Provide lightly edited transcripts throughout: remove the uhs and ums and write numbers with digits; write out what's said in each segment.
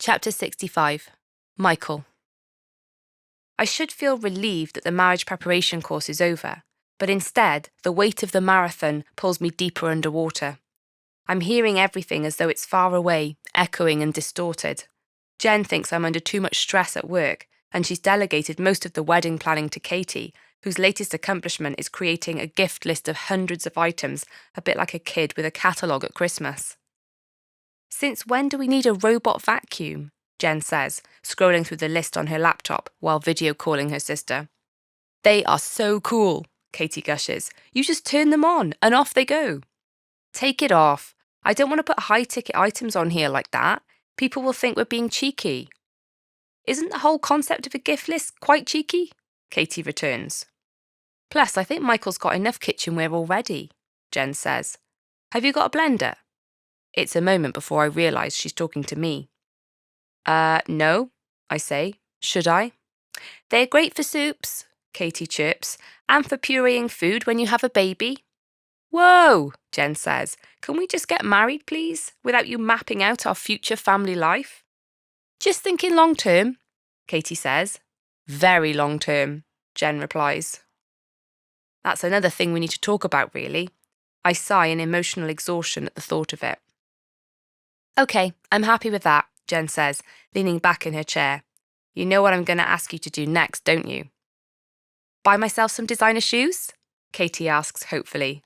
Chapter 65. Michael. I should feel relieved that the marriage preparation course is over, but instead, the weight of the marathon pulls me deeper underwater. I'm hearing everything as though it's far away, echoing and distorted. Jen thinks I'm under too much stress at work, and she's delegated most of the wedding planning to Katie, whose latest accomplishment is creating a gift list of hundreds of items, a bit like a kid with a catalogue at Christmas. Since when do we need a robot vacuum? Jen says, scrolling through the list on her laptop while video calling her sister. They are so cool, Katie gushes. You just turn them on and off they go. Take it off. I don't want to put high-ticket items on here like that. People will think we're being cheeky. Isn't the whole concept of a gift list quite cheeky? Katie returns. Plus, I think Michael's got enough kitchenware already, Jen says. Have you got a blender? It's a moment before I realise she's talking to me. No, I say. Should I? They're great for soups, Katie chirps, and for pureeing food when you have a baby. Whoa, Jen says. Can we just get married, please, without you mapping out our future family life? Just thinking long term, Katie says. Very long term, Jen replies. That's another thing we need to talk about, really. I sigh in emotional exhaustion at the thought of it. Okay, I'm happy with that, Jen says, leaning back in her chair. You know what I'm going to ask you to do next, don't you? Buy myself some designer shoes? Katie asks hopefully.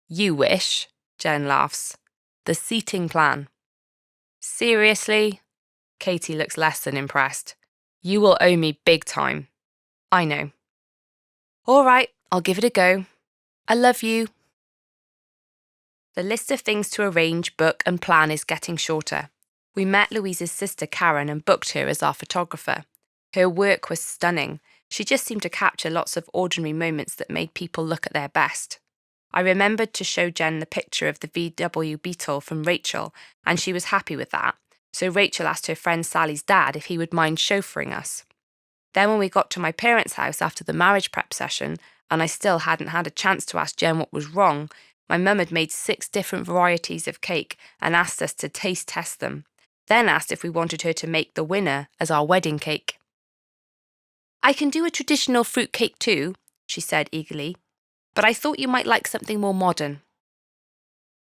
You wish, Jen laughs. The seating plan. Seriously? Katie looks less than impressed. You will owe me big time. I know. All right, I'll give it a go. I love you. The list of things to arrange, book and plan is getting shorter. We met Louise's sister Karen and booked her as our photographer. Her work was stunning. She just seemed to capture lots of ordinary moments that made people look at their best. I remembered to show Jen the picture of the VW Beetle from Rachel, and she was happy with that, so Rachel asked her friend Sally's dad if he would mind chauffeuring us. Then when we got to my parents' house after the marriage prep session, and I still hadn't had a chance to ask Jen what was wrong, my mum had made 6 different varieties of cake and asked us to taste test them, then asked if we wanted her to make the winner as our wedding cake. I can do a traditional fruit cake too, she said eagerly, but I thought you might like something more modern.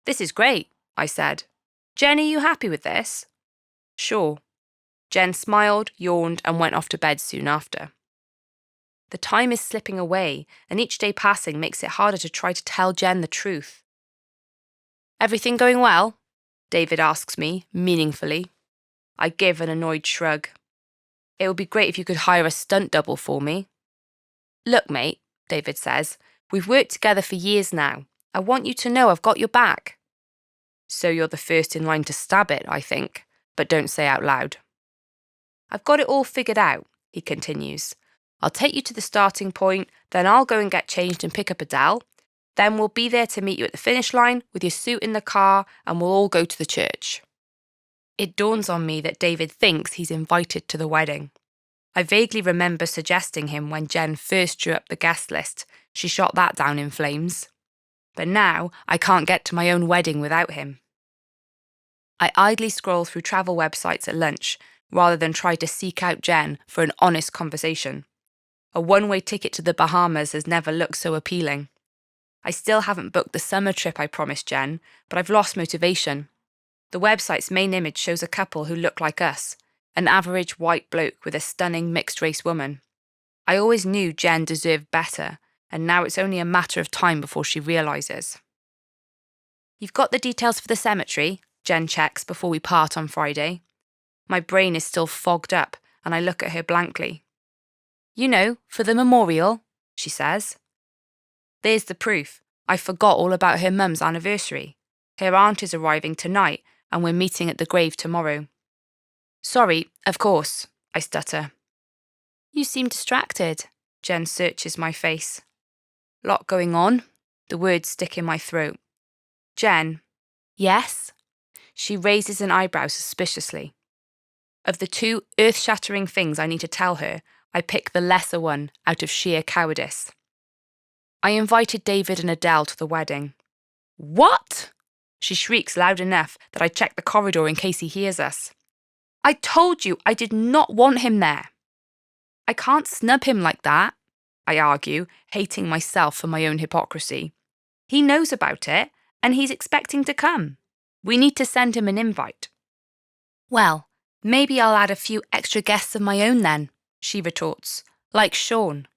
This is great, I said. Jen, are you happy with this? Sure. Jen smiled, yawned, and went off to bed soon after. The time is slipping away, and each day passing makes it harder to try to tell Jen the truth. Everything going well? David asks me, meaningfully. I give an annoyed shrug. It would be great if you could hire a stunt double for me. Look, mate, David says, we've worked together for years now. I want you to know I've got your back. So you're the first in line to stab it, I think, but don't say out loud. I've got it all figured out, he continues. I'll take you to the starting point, then I'll go and get changed and pick up Adele. Then we'll be there to meet you at the finish line with your suit in the car, and we'll all go to the church. It dawns on me that David thinks he's invited to the wedding. I vaguely remember suggesting him when Jen first drew up the guest list. She shot that down in flames. But now I can't get to my own wedding without him. I idly scroll through travel websites at lunch, rather than try to seek out Jen for an honest conversation. A one-way ticket to the Bahamas has never looked so appealing. I still haven't booked the summer trip I promised Jen, but I've lost motivation. The website's main image shows a couple who look like us, an average white bloke with a stunning mixed-race woman. I always knew Jen deserved better, and now it's only a matter of time before she realises. You've got the details for the cemetery, Jen checks before we part on Friday. My brain is still fogged up, and I look at her blankly. You know, for the memorial, she says. There's the proof. I forgot all about her mum's anniversary. Her aunt is arriving tonight, and we're meeting at the grave tomorrow. Sorry, of course, I stutter. You seem distracted, Jen searches my face. Lot going on. The words stick in my throat. Jen. Yes? She raises an eyebrow suspiciously. Of the 2 earth-shattering things I need to tell her, I pick the lesser one out of sheer cowardice. I invited David and Adele to the wedding. What? She shrieks loud enough that I check the corridor in case he hears us. I told you I did not want him there. I can't snub him like that, I argue, hating myself for my own hypocrisy. He knows about it, and he's expecting to come. We need to send him an invite. Well, maybe I'll add a few extra guests of my own then, she retorts, like Sean.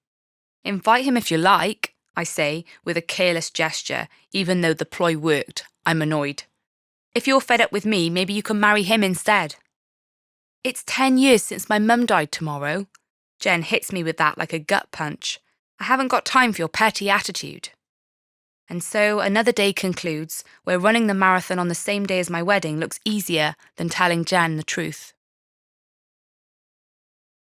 Invite him if you like, I say, with a careless gesture, even though the ploy worked. I'm annoyed. If you're fed up with me, maybe you can marry him instead. It's 10 years since my mum died tomorrow. Jen hits me with that like a gut punch. I haven't got time for your petty attitude. And so another day concludes where running the marathon on the same day as my wedding looks easier than telling Jen the truth.